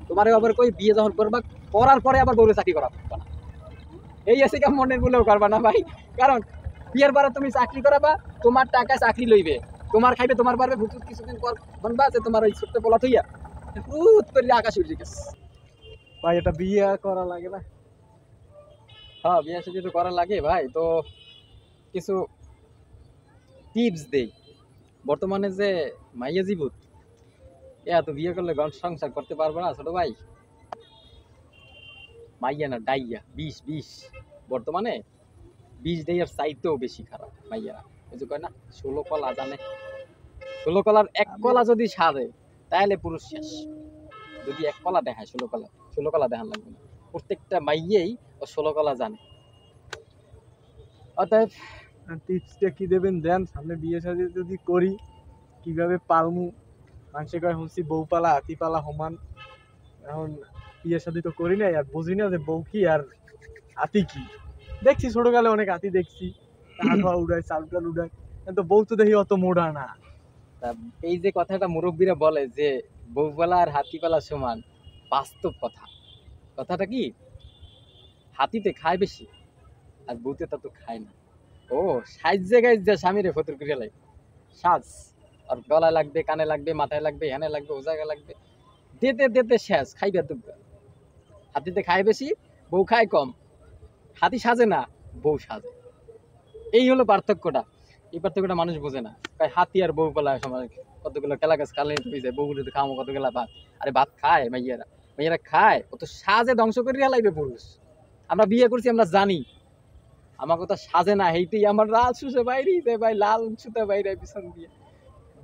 তোমার আবার কই বিয়ে যখন করবা করার পরে আবার বউরে চাকরি করা না, এই আছে কেমন মনের বলেও করবা না ভাই। কারণ বিয়ের পরে তুমি চাকরি করাবা, তোমার টাকায় চাকরি লইবে, তোমার খাইবে, তোমার পারবে, ভুতুত কিছুদিন পর বনবা যে তোমার ওই ছোট্ট পোলা থইয়া ভূত করে আকাশ উঠে গেছে। ভাই এটা বিয়ে করা লাগে না? হ্যাঁ বিয়ে সাথে তো করা লাগে ভাই। তো কিছু টিপস দেই। বর্তমানে যে মাইয়া জীবত এত বিয়ে করলে ঘর সংসার করতে পারবে না ছোট ভাই। মাইয়া না ডাইয়া, বিষ বিষ। বর্তমানে বিষ ডাইয়ার চাইতেও বেশি খারাপ মাইয়ারা। এই যে কয় না 16 কলা জানে, 16 কলার এক কলা যদি সারে তাহলে পুরুষ শেষ। যদি এক কলা দেখায় 16 কলা দেখান লাগবে না। প্রত্যেকটা মাইয়েই ও 16 কলা জানে। অতএব টিপসটা কি দেবেন দেন, সামনে বিয়ে শাদী যদি করি কিভাবে পালমু? মানুষে কয় শুনছি বউ পালা হাতি পালা সমান। এখন বিয়ে শাদী তো করি নাই আর বুঝি না যে বউ কি আর হাতি কি। দেখছি ছোটকালে অনেক হাতি দেখছি, হাঁটুয়া উড়ায়, চাল টাল উড়ায়, কিন্তু বউ তো দেখি অত মোড়া না। তা এই যে কথাটা মুরব্বীরা বলে যে বউপালা আর হাতিপালা সমান, বাস্তব কথা। কথাটা কি, হাতিতে খায় বেশি আর বউতে তা তো খায় না। ও সাইজ জায়গায় যে স্বামীরে ফতুর করে লাই সাজ, আর গলায় লাগবে, কানে লাগবে, মাথায় লাগবে, হ্যানে লাগবে, ও জায়গায় লাগবে, দিতে দিতে শেষ, খাইবে দুব্বা। হাতিতে খায় বেশি, বউ খায় কম। হাতি সাজে না, বউ সাজে। এই হলো পার্থক্যটা। এই পার্থক্যটা মানুষ বোঝে না। তাই হাতি আর বউ পালা সময় কতগুলো কেলা গাছ কালে হয়ে যায়, বউ খামো কতগুলা ভাত। আরে ভাত খায় মাইয়ারা, মাইয়ারা খায়, ও তো সাজে ধ্বংস করে হালাইবে পুরুষ। আমরা বিয়ে করছি, আমরা জানি আমার কথা সাজে না, হেইতেই আমার লাল সুসে বাইরে যায় ভাই, লাল সুতে বাইরে পিছন দিয়ে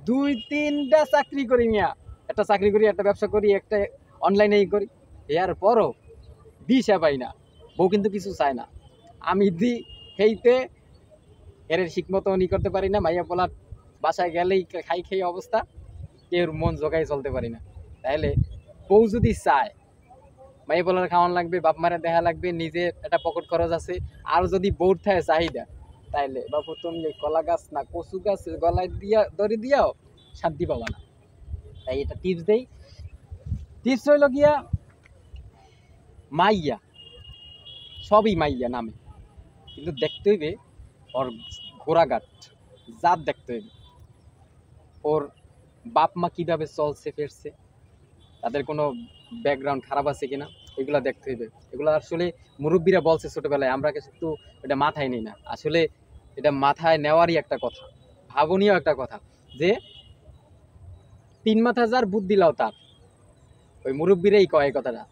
2-3টা চাকরি করি মিয়া। একটা চাকরি করি, একটা ব্যবসা করি, একটা অনলাইনে করি, এর পরও দিশা পাই না। বউ কিন্তু কিছু চায় না, আমি দি হেইতে এর ঠিক মতো ই করতে পারি না। মাইয়া পোলার বাসায় গেলেই খাই খাই অবস্থা, কেউ মন জোগাই চলতে পারি না। তাহলে বউ যদি চায় মাইয়া পোলার খাওয়ান লাগবে, বাপ মারে দেখা লাগবে, নিজের একটা পকেট খরচ আছে, আর যদি বউর থাকে চাহিদা, তাইলে বাবু তুমি এই কলা গাছ না কচু গাছ গলায় দিয়া দড়ি দিয়াও শান্তি পাবা না। তাই এটা টিপস দেই। টিপস হইল গিয়া, মাইয়া সবই মাইয়া নামে, কিন্তু দেখতে হইবে ওর ঘোড়াঘাট, জাত দেখতে হইবে, ওর বাপ মা কিভাবে চলছে ফিরছে, তাদের কোনো ব্যাকগ্রাউন্ড খারাপ আছে কিনা, এগুলা দেখতে হইবে। এগুলো আসলে মুরব্বীরা বলছে ছোটবেলায়, আমরা কিন্তু এটা মাথায় নিই না। আসলে এটা মাথায় নেওয়ারই একটা কথা, ভাবনীয় একটা কথা, যে 3 মাথা যার বুদ্ধি লাও তার। ওই মুরব্বীরাই কয় কথাটা,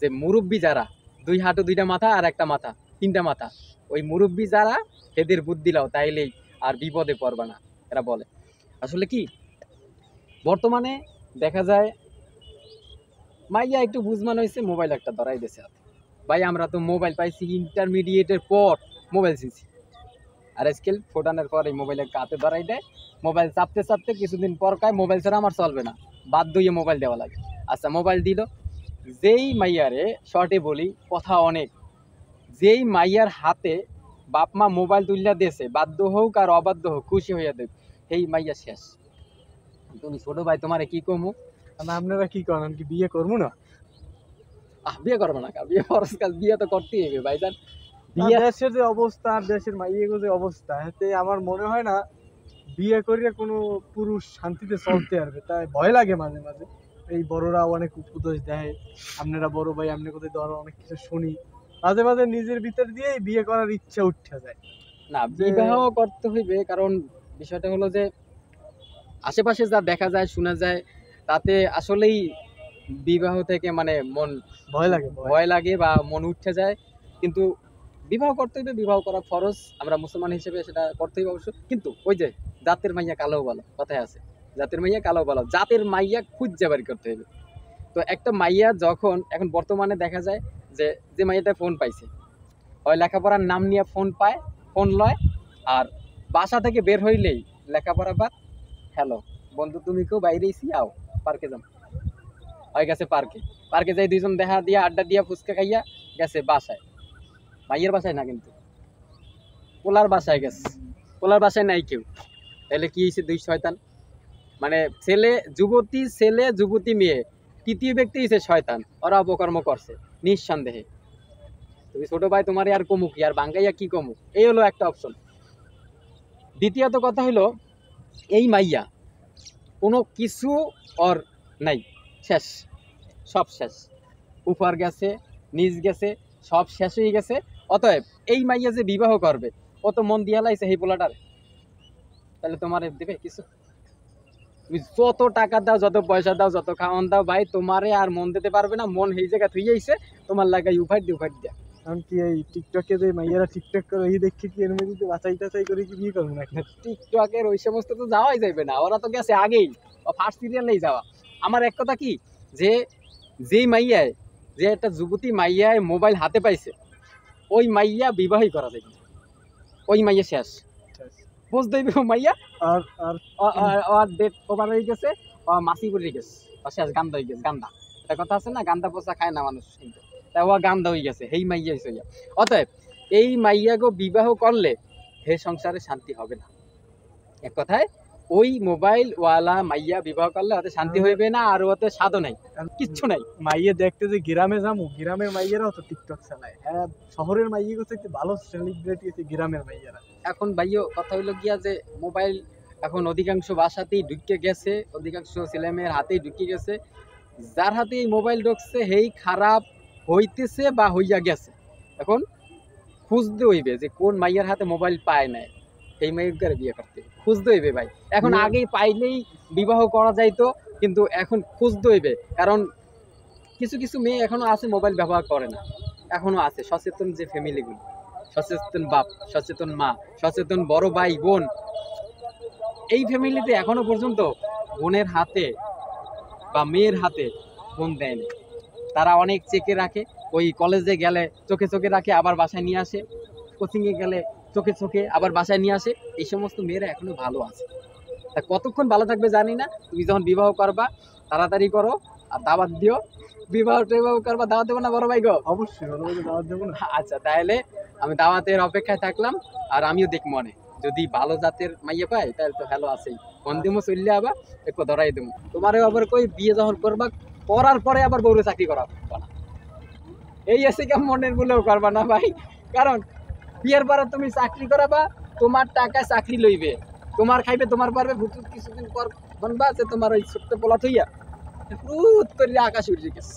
যে মুরব্বী যারা 2 হাঁটু 2টা মাথা আর একটা মাথা 3টা মাথা, ওই মুরব্বী যারা এদের বুদ্ধি লাও তাইলেই আর বিপদে পড়বা না, এরা বলে। আসলে কি বর্তমানে দেখা যায় মাইয়া একটু বুঝমান হয়েছে, মোবাইল একটা ধরাই দিয়েছে হাতে। ভাই আমরা তো মোবাইল পাইছি ইন্টারমিডিয়েটের পর, মোবাইল শিখছি, আর আজকাল ফোটানোর পর এই মোবাইলের হাতে ধরাই দেয়। মোবাইল চাপতে চাপতে কিছুদিন পর কায় মোবাইল ছাড়া আমার চলবে না, বাধ্য হয়ে মোবাইল দেওয়া লাগে। আচ্ছা মোবাইল দিল, যেই মাইয়ারে শর্টে বলি কথা অনেক, যেই মাইয়ার হাতে বাপ মা মোবাইল তুলিয়া দিয়েছে, বাধ্য হোক আর অবাধ্য হোক, খুশি হইয়া দেখ, এই মাইয়া শেষ। তুমি ছোট ভাই তোমারে কি কমু, আপনারা কি করেন, কি বিয়ে করবো না? বিয়ে করবো না কা, বিয়ে ফরজ কাজ, বিয়ে তো করতেই হবে ভাইজান। বিয়ে দেশের যে অবস্থা আর দেশের মাইয়ের যে অবস্থা, এতে আমার মনে হয় না বিয়ে করিয়া কোনো পুরুষ শান্তিতে চলতে পারবে। তাই ভয় লাগে মাঝে মাঝে। এই বড়রা অনেক উপদেশ দেয়, আপনারা বড় ভাই আপনার কোথায় ধরো অনেক কিছু শুনি, মাঝে মাঝে নিজের ভিতর দিয়েই বিয়ে করার ইচ্ছা উঠে যায়। না বিবাহ করতে হইবে, কারণ বিষয়টা হলো যে আশেপাশে যা দেখা যায় শোনা যায়, তাতে আসলেই বিবাহ থেকে মানে মন ভয় লাগে বা মন উঠে যায়। কিন্তু বিবাহ করতে হইবে, বিবাহ করা ফরজ, আমরা মুসলমান হিসেবে সেটা করতে হইবে অবশ্য। কিন্তু ওই যে জাতের মাইয়া কালো ভালো কথায় আছে, জাতের মাইয়া কালো ভালো, জাতের মাইয়া খুঁজে বাড়ি করতে হইবে। তো একটা মাইয়া যখন এখন বর্তমানে দেখা যায় যে যে মাইয়াটা ফোন পাইছে, হয় লেখাপড়ার নাম নিয়ে ফোন পায়, ফোন লয়, আর বাসা থেকে বের হইলেই লেখাপড়া বাদ, হ্যালো বন্ধু তুমি কেউ বাইরেছি আও পার্কে যাম, হয়ে গেছে পার্কে। পার্কে যাই দুইজন দেখা দিয়া আড্ডা দিয়া ফুচকা খাইয়া গেছে বাসায়, মাইয়ের বাসায় না কিন্তু পোলার বাসায় গেছে, পোলার বাসায় নাই কেউ। তাহলে কি হয়েছে, দুই শয়তান, মানে ছেলে যুবতী মেয়ে তৃতীয় ব্যক্তি হচ্ছে শয়তান, ওরা অপকর্ম করছে নিঃসন্দেহে। তুমি ছোট ভাই তোমার আর কমুক আর বাঙ্গাইয়া কি কমুক, এই হলো একটা অপশন। দ্বিতীয়ত কথা হলো এই মাইয়া কোনো কিছু ওর নাই, শেষ, সব শেষ, উপর গেছে নিচ গেছে, সব শেষ হয়ে গেছে। অতএব এই মাইয়া যে বিবাহ করবে ও তো মন দিয়া লাইছে এই পোলাটার, তাহলে তোমার দেবে কিছু? তুমি যত টাকা দাও, যত পয়সা দাও, যত খাওয়ান দাও ভাই, তোমারে আর মন দিতে পারবে না। মন এই জায়গা থুই আইছে তোমার লাগাই উফাইট দিয়া। এমনকি এই টিকটকে যে মাইয়ারা টিকটক করে এই দেখি কি এর মধ্যে বাঁচাই টাচাই করে কি বিয়ে করবো নাকি? টিকটকের ওই সমস্ত তো যাওয়াই যাবে না, ওরা তো গেছে আগেই, ফার্স্ট সিরিয়ালেই যাওয়া। আমার এক কথা কি, যে যেই মাইয়ায়, যে একটা যুবতী মাইয়ায় মোবাইল হাতে পাইছে, ওই মাইয়া বিবাহই করা যায় না। ওই মাইয়া শেষ, বুঝতে হইবে। ও মাইয়া আর আর আর ডেট ওভার হয়ে গেছে, মাসি পড়ে গেছে, শেষ, গান্দা হয়ে গেছে। গান্দা একটা কথা আছে না, গান্দা পোষা খায় না মানুষ, কিন্তু তাই ও গান্দা হয়ে গেছে, এই মাইয়া হয়েছে। অতএব এই মাইয়াগো বিবাহ করলে হে সংসারে শান্তি হবে না। এক কথায় ওই মোবাইল ওয়ালা মাইয়া বিবাহ করলে ওতে শান্তি হইবে না, আর ওতে স্বাদও নাই, কিচ্ছু নাই। মাইয়ে দেখতে যে গ্রামে যাবো, গ্রামের মাইয়েরাও তো টিকটক চালায়। হ্যাঁ, শহরের মাইয়ে করছে একটু ভালো সেলিব্রিটি আছে গ্রামের মাইয়েরা। এখন ভাইও কথা হইলো গিয়া যে মোবাইল এখন অধিকাংশ বাসাতেই ঢুকে গেছে, অধিকাংশ ছেলেমেয়ের হাতেই ঢুকে গেছে। যার হাতে এই মোবাইল ঢুকছে হেই খারাপ হইতেছে বা হইয়া গেছে। এখন খুঁজতে হইবে যে কোন মাইয়ার হাতে মোবাইল পায় নাই, এই মাইয়ার বিয়ে করতে খুঁজতে হইবে ভাই। এখন আগেই পাইলেই বিবাহ করা যাইতো, কিন্তু এখন খুঁজতে হইবে। কারণ কিছু কিছু মেয়ে এখনো আছে মোবাইল ব্যবহার করে না, এখনো আছে সচেতন যে ফ্যামিলিগুলো, সচেতন বাপ, সচেতন মা, সচেতন বড় ভাই বোন, এই ফ্যামিলিতে এখনো পর্যন্ত বোনের হাতে বা মেয়ের হাতে ফোন দেয়নি। তারা অনেক চেকে রাখে, ওই কলেজে গেলে চোখে চোখে রাখে, আবার বাসায় নিয়ে আসে, কোচিংয়ে গেলে চোখে চোখে আবার বাসায় নিয়ে আসে। এই সমস্ত মেয়েরা এখনো ভালো আছে। তা কতক্ষণ ভালো থাকবে জানি না। তুমি যখন বিবাহ করবা তাড়াতাড়ি করো, আর দাওয়াত দিও। বিবাহ করবা, দাওয়াত দেবো না বড় ভাই গো? অবশ্যই বড় ভাইকে দাওয়াত দেবো না। আচ্ছা, তাহলে আমি দাওয়াতের অপেক্ষায় থাকলাম। আর আমিও দেখ মনে যদি ভালো জাতের মাইয়া পাই তাহলে তো ভালো আছেই, ফোন দিমো চললে আবার একটু ধরাই দেবো। তোমারও আবার কই বিয়ে যখন করবা, করার পরে আবার বউরে চাকরি করাবো না, এই এসে কেমন মনের বলেও করবা না ভাই। কারণ বিয়ের পরে তুমি চাকরি করাবা, তোমার টাকায় চাকরি লইবে, তোমার খাইবে, তোমার পারবে, ভুতুত কিছুদিন পর বনবা যে তোমার ওই ছোট্ট পোলা থইয়া আকাশ উঠে গেছে।